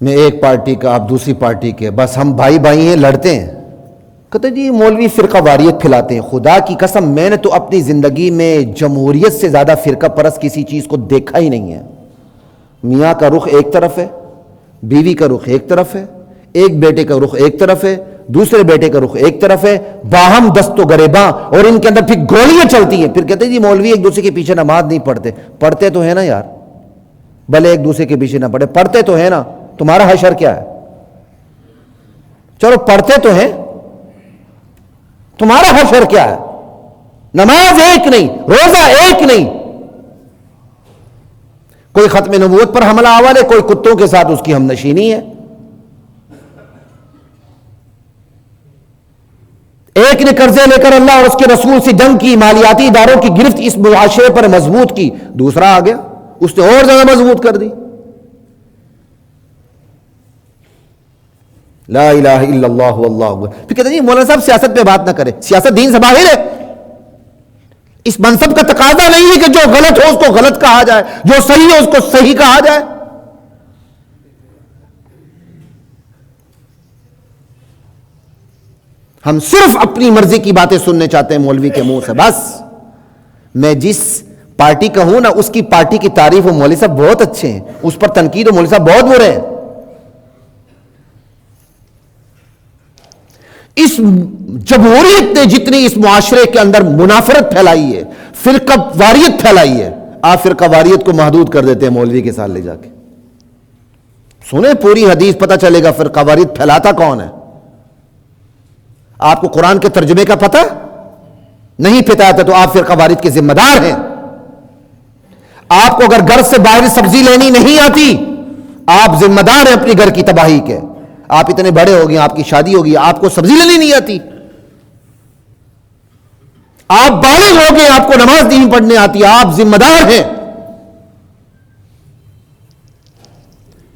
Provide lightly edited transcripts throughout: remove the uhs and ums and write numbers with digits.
میں ایک پارٹی کا، آپ دوسری پارٹی کے، بس ہم بھائی بھائی ہیں، لڑتے ہیں. کہتے جی مولوی فرقہ واریت پھیلاتے ہیں. خدا کی قسم میں نے تو اپنی زندگی میں جمہوریت سے زیادہ فرقہ پرست کسی چیز کو دیکھا ہی نہیں ہے. میاں کا رخ ایک طرف ہے، بیوی کا رخ ایک طرف ہے، ایک بیٹے کا رخ ایک طرف ہے، دوسرے بیٹے کا رخ ایک طرف ہے، باہم دست و گریباں، اور ان کے اندر پھر گولیاں چلتی ہیں. پھر کہتے ہیں جی مولوی ایک دوسرے کے پیچھے نماز نہیں پڑھتے. پڑھتے تو ہیں نا یار، بھلے ایک دوسرے کے پیچھے نہ پڑھے، پڑھتے تو ہیں نا. تمہارا حشر کیا ہے؟ چلو پڑھتے تو ہیں، تمہارا حشر کیا ہے؟ نماز ایک نہیں، روزہ ایک نہیں. کوئی ختم نبوت پر حملہ آور ہے، کوئی کتوں کے ساتھ اس کی ہم نشینی ہے. ایک نے قرضے لے کر اللہ اور اس کے رسول سے جنگ کی، مالیاتی اداروں کی گرفت اس معاشرے پر مضبوط کی. دوسرا آ گیا، اس نے اور زیادہ مضبوط کر دی. لا الہ الا اللہ واللہ اکبر. پھر کہتے ہیں جی مولانا صاحب سیاست پہ بات نہ کرے، سیاست دین سے باہر ہے. اس منصب کا تقاضا نہیں ہے کہ جو غلط ہو اس کو غلط کہا جائے، جو صحیح ہو اس کو صحیح کہا جائے. ہم صرف اپنی مرضی کی باتیں سننے چاہتے ہیں مولوی کے منہ سے بس. میں جس پارٹی کا ہوں نا، اس کی پارٹی کی تعریف ہو مولوی صاحب بہت اچھے ہیں، اس پر تنقید ہو مولوی صاحب بہت برے ہیں. اس جمہوریت نے جتنی اس معاشرے کے اندر منافرت پھیلائی ہے، فرقہ واریت پھیلائی ہے، آپ فرقہ واریت کو محدود کر دیتے ہیں مولوی کے ساتھ لے جا کے. سنیں پوری حدیث، پتہ چلے گا فرقہ واریت پھیلاتا کون ہے. آپ کو قرآن کے ترجمے کا پتہ نہیں پھیلاتا تو آپ فرقہ واریت کے ذمہ دار ہیں. آپ کو اگر گھر سے باہر سبزی لینی نہیں آتی، آپ ذمہ دار ہیں اپنی گھر کی تباہی کے. آپ اتنے بڑے ہو گئے، آپ کی شادی ہوگی، آپ کو سبزی لینی نہیں آتی. آپ بالغ ہو گئے، آپ کو نماز نہیں پڑھنے آتی، آپ ذمہ دار ہیں.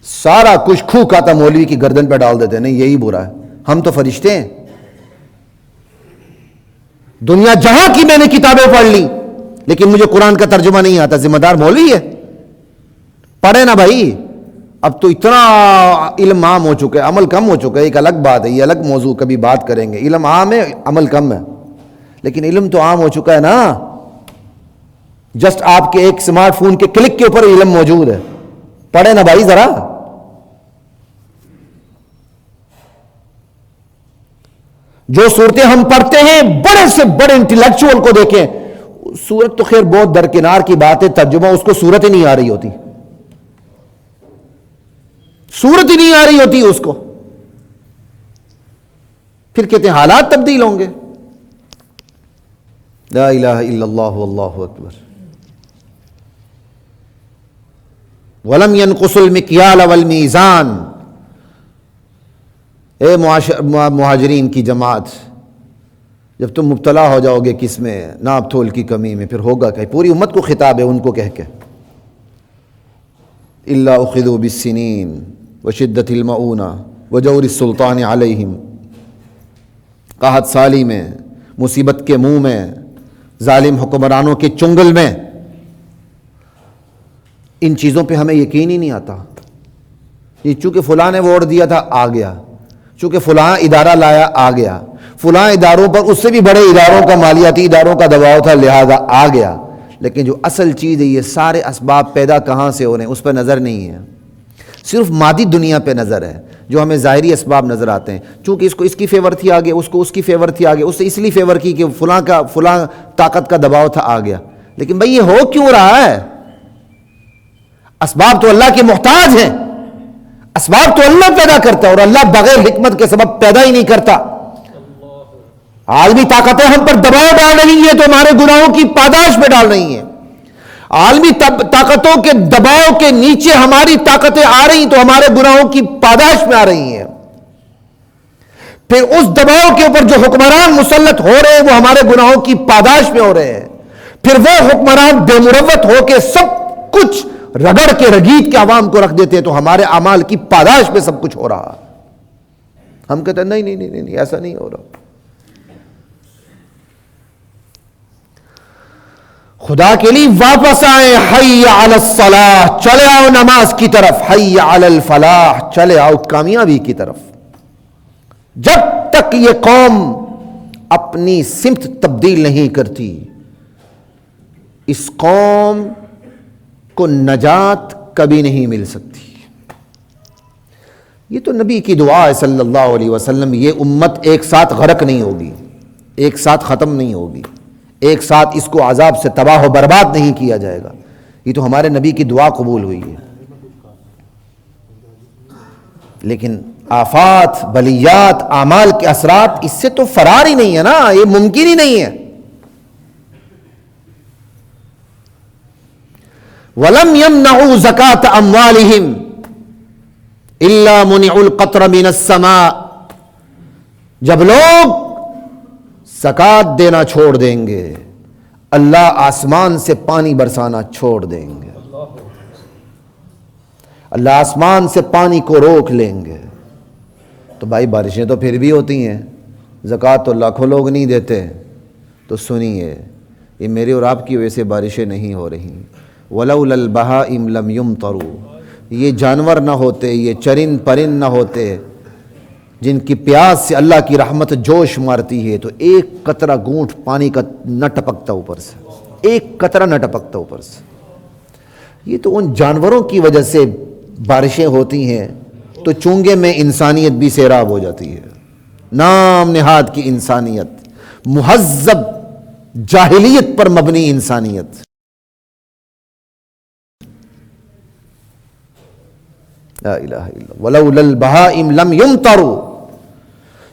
سارا کچھ کھو کھاتا مولوی کی گردن پہ ڈال دیتے ہیں. نہیں یہی برا ہے، ہم تو فرشتے ہیں. دنیا جہاں کی میں نے کتابیں پڑھ لی، لیکن مجھے قرآن کا ترجمہ نہیں آتا، ذمہ دار مولوی ہے. پڑھے نا بھائی. اب تو اتنا علم عام ہو چکا ہے، عمل کم ہو چکا ہے. ایک الگ بات ہے، یہ الگ موضوع کبھی بات کریں گے. علم عام ہے، عمل کم ہے، لیکن علم تو عام ہو چکا ہے نا. جسٹ آپ کے ایک سمارٹ فون کے کلک کے اوپر علم موجود ہے. پڑھے نا بھائی ذرا. جو صورتیں ہم پڑھتے ہیں، بڑے سے بڑے انٹلیکچوئل کو دیکھیں، صورت تو خیر بہت درکنار کی بات ہے، ترجمہ اس کو صورت ہی نہیں آ رہی ہوتی، صورت ہی نہیں آ رہی ہوتی اس کو. پھر کہتے ہیں حالات تبدیل ہوں گے. لا الہ الا اللہ واللہ اکبر. وَلَمْ يَنْقُصُ الْمِكْيَالَ وَالْمِيزَانَ. اے مہاجرین کی جماعت، جب تم مبتلا ہو جاؤ گے کس میں؟ ناپ تول کی کمی میں، پھر ہوگا کہ پوری امت کو خطاب ہے ان کو کہہ کے. إِلَّا أُخِذُوا بِالسِّنِينَ وَشِدَّةِ الْمَؤُونَةِ وَجَوْرِ السُّلْطَانِ عَلَيْهِمْ. قحط سالی میں، مصیبت کے منہ میں، ظالم حکمرانوں کے چنگل میں. ان چیزوں پہ ہمیں یقین ہی نہیں آتا. یہ چونکہ فلاں نے ووٹ دیا تھا آ گیا، چونکہ فلاں ادارہ لایا آ گیا، فلاں اداروں پر اس سے بھی بڑے اداروں کا، مالیاتی اداروں کا دباؤ تھا لہذا آ گیا. لیکن جو اصل چیز ہے، یہ سارے اسباب پیدا کہاں سے ہو رہے ہیں اس پہ نظر نہیں ہے. صرف مادی دنیا پہ نظر ہے، جو ہمیں ظاہری اسباب نظر آتے ہیں. چونکہ اس کو اس کی فیور تھی آگے، اس کو اس کی فیور تھی آگے، اس سے اس لیے فیور کی کہ فلاں طاقت کا دباؤ تھا آ گیا. لیکن بھئی یہ ہو کیوں رہا ہے؟ اسباب تو اللہ کے محتاج ہیں، اسباب تو اللہ پیدا کرتا ہے، اور اللہ بغیر حکمت کے سبب پیدا ہی نہیں کرتا. عالمی طاقتیں ہم پر دباؤ ڈال رہی ہیں تو ہمارے گناہوں کی پاداش میں ڈال رہی ہیں. عالمی طاقتوں کے دباؤ کے نیچے ہماری طاقتیں آ رہی ہیں تو ہمارے گناہوں کی پاداش میں آ رہی ہیں. پھر اس دباؤ کے اوپر جو حکمران مسلط ہو رہے ہیں وہ ہمارے گناہوں کی پاداش میں ہو رہے ہیں. پھر وہ حکمران بے مروت ہو کے سب کچھ رگڑ کے رگید کے عوام کو رکھ دیتے ہیں تو ہمارے اعمال کی پاداش میں سب کچھ ہو رہا. ہم کہتے ہیں نہیں ایسا نہیں ہو رہا. خدا کے لیے واپس آئیں. حی علی الصلاح، چلے آؤ نماز کی طرف. حی علی الفلاح، چلے آؤ کامیابی کی طرف. جب تک یہ قوم اپنی سمت تبدیل نہیں کرتی، اس قوم کو نجات کبھی نہیں مل سکتی. یہ تو نبی کی دعا ہے صلی اللہ علیہ وسلم. یہ امت ایک ساتھ غرق نہیں ہوگی، ایک ساتھ ختم نہیں ہوگی، ایک ساتھ اس کو عذاب سے تباہ و برباد نہیں کیا جائے گا. یہ تو ہمارے نبی کی دعا قبول ہوئی ہے. لیکن آفات، بلیات، اعمال کے اثرات اس سے تو فرار ہی نہیں ہے نا، یہ ممکن ہی نہیں ہے. وَلَمْ يَمْنَعُوا زَكَاةَ أَمْوَالِهِمْ إِلَّا مُنِعُوا الْقَطْرَ مِنَ السَّمَاءِ. جب لوگ زکوٰۃ دینا چھوڑ دیں گے، اللہ آسمان سے پانی برسانا چھوڑ دیں گے. اللہ آسمان سے پانی کو روک لیں گے. تو بھائی بارشیں تو پھر بھی ہوتی ہیں، زکوٰۃ تو لاکھوں لوگ نہیں دیتے. تو سنیے، یہ میرے اور آپ کی وجہ سے بارشیں نہیں ہو رہی. وَلَوْلَا الْبَهَائِمُ لَمْ يُمْطَرُوا. یہ جانور نہ ہوتے، یہ چرند پرند نہ ہوتے جن کی پیاس سے اللہ کی رحمت جوش مارتی ہے، تو ایک قطرہ گونٹ پانی کا نہ ٹپکتا اوپر سے، ایک قطرہ نہ ٹپکتا اوپر سے. یہ تو ان جانوروں کی وجہ سے بارشیں ہوتی ہیں. تو چونگے میں انسانیت بھی سیراب ہو جاتی ہے. نام نہاد کی انسانیت، مہذب جاہلیت پر مبنی انسانیت. لا الہ الا اللہ. وَلَوْلَا الْبَهَائِمُ لَمْ يُمْطَرُوا.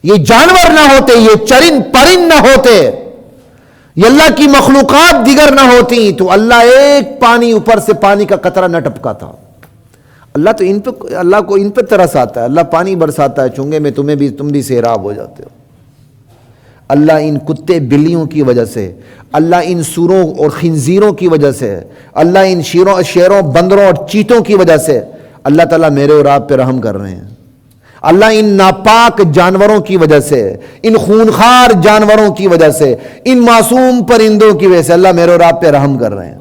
یہ جانور نہ ہوتے، یہ چرند پرند نہ ہوتے، یہ اللہ کی مخلوقات دیگر نہ ہوتی، تو اللہ ایک پانی اوپر سے پانی کا قطرہ نہ ٹپکاتا. اللہ کو ان پہ ترس آتا ہے. اللہ پانی برساتا ہے چونگے میں، تم بھی سیراب ہو جاتے ہو. اللہ ان کتے بلیوں کی وجہ سے، اللہ ان سوروں اور خنزیروں کی وجہ سے، اللہ ان شیروں بندروں اور چیتوں کی وجہ سے اللہ تعالیٰ میرے اور آپ پہ رحم کر رہے ہیں. اللہ ان ناپاک جانوروں کی وجہ سے، ان خونخوار جانوروں کی وجہ سے، ان معصوم پرندوں کی وجہ سے اللہ میرے اور آپ پہ رحم کر رہے ہیں.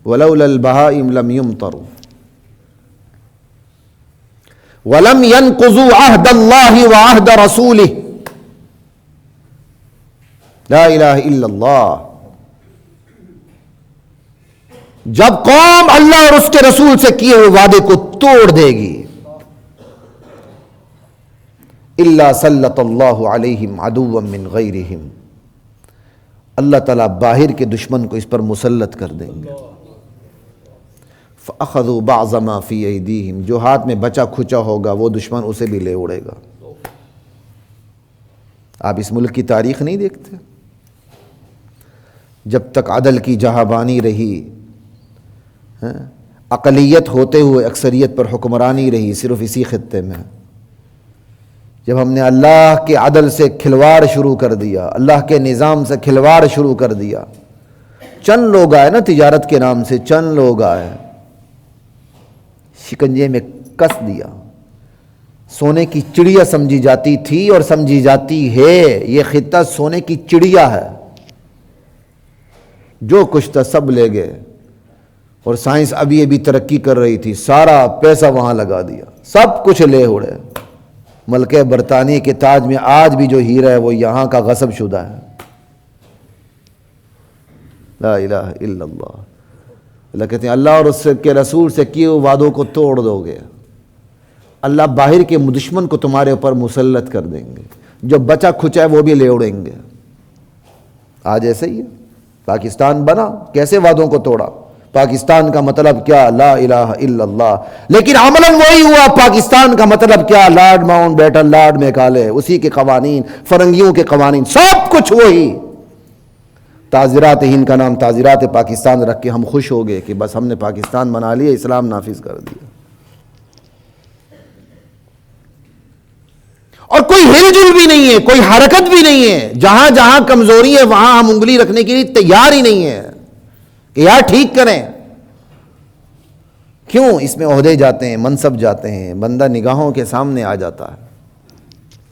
وَلَوْلَا الْبَهَائِمُ لَمْ يُمْطَرُوا وَلَمْ يَنْقُضُوا عَهْدَ اللَّهِ وَعَهْدَ رَسُولِهِ. لا الہ الا اللہ. جب قوم اللہ اور اس کے رسول سے کیے ہوئے وعدے کو توڑ دے گی، الا سلط اللہ علیہم عدوا من غیرہم. اللہ تعالیٰ باہر کے دشمن کو اس پر مسلط کر دیں گے. فاخذوا بعض ما فی ایدیہم. جو ہاتھ میں بچا کھچا ہوگا وہ دشمن اسے بھی لے اڑے گا. آپ اس ملک کی تاریخ نہیں دیکھتے؟ جب تک عدل کی جہاں رہی، اقلیت ہوتے ہوئے اکثریت پر حکمرانی رہی صرف اسی خطے میں. جب ہم نے اللہ کے عدل سے کھلواڑ شروع کر دیا، اللہ کے نظام سے کھلواڑ شروع کر دیا، چند لوگ آئے نا تجارت کے نام سے، چند لوگ آئے، شکنجے میں کس دیا. سونے کی چڑیا سمجھی جاتی تھی اور سمجھی جاتی ہے. یہ خطہ سونے کی چڑیا ہے. جو کچھ تھا سب لے گئے، اور سائنس ابھی ترقی کر رہی تھی، سارا پیسہ وہاں لگا دیا، سب کچھ لے اڑے. ملکہ برطانیہ کے تاج میں آج بھی جو ہیرا ہے وہ یہاں کا غصب شدہ ہے. لا الہ الا اللہ. اللہ کہتے ہیں اللہ اور اس کے رسول سے کیے ہوئے وعدوں کو توڑ دو گے، اللہ باہر کے دشمن کو تمہارے اوپر مسلط کر دیں گے. جو بچا کھچا ہے وہ بھی لے اڑیں گے. آج ایسے ہی ہے. پاکستان بنا، کیسے وعدوں کو توڑا. پاکستان کا مطلب کیا؟ لا الہ الا اللہ. لیکن عملاً وہی ہوا. پاکستان کا مطلب کیا؟ لارڈ ماؤنٹ بیٹن، لارڈ میکالے، اسی کے قوانین، فرنگیوں کے قوانین، سب کچھ وہی. تعزیرات ہند کا نام تعزیرات پاکستان رکھ کے ہم خوش ہو گئے کہ بس ہم نے پاکستان بنا لیا، اسلام نافذ کر دیا. اور کوئی ہل جل بھی نہیں ہے، کوئی حرکت بھی نہیں ہے. جہاں جہاں کمزوری ہے وہاں ہم انگلی رکھنے کے لیے تیار ہی نہیں ہے کہ یار ٹھیک کریں. کیوں؟ اس میں عہدے جاتے ہیں، منصب جاتے ہیں، بندہ نگاہوں کے سامنے آ جاتا ہے.